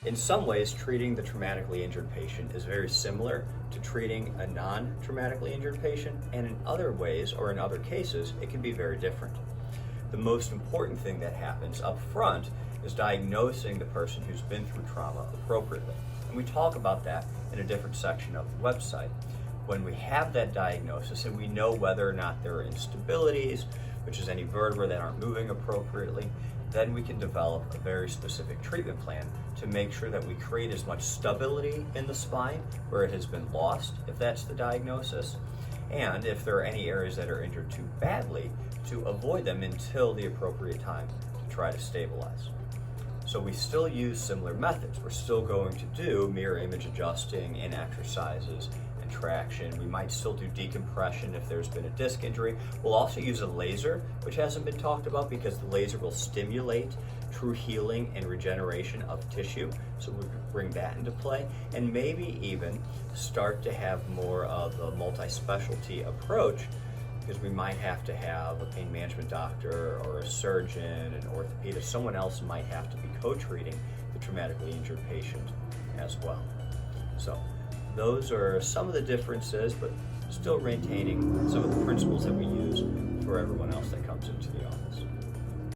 In some ways, treating the traumatically injured patient is very similar to treating a non-traumatically injured patient, and in other ways, or in other cases, it can be very different. The most important thing that happens up front is diagnosing the person who's been through trauma appropriately. And we talk about that in a different section of the website. When we have that diagnosis and we know whether or not there are instabilities, which is any vertebrae that aren't moving appropriately, then we can develop a very specific treatment plan to make sure that we create as much stability in the spine where it has been lost, if that's the diagnosis, and if there are any areas that are injured too badly, to avoid them until the appropriate time to try to stabilize. So we still use similar methods. We're still going to do mirror image adjusting and exercises and traction. We might still do decompression if there's been a disc injury. We'll also use a laser, which hasn't been talked about because the laser will stimulate true healing and regeneration of tissue. So we bring that into play, and maybe even start to have more of a multi-specialty approach, because we might have to have a pain management doctor or a surgeon, an orthopedist, someone else might have to be co-treating the traumatically injured patient as well. So those are some of the differences, but still maintaining some of the principles that we use for everyone else that comes into the office.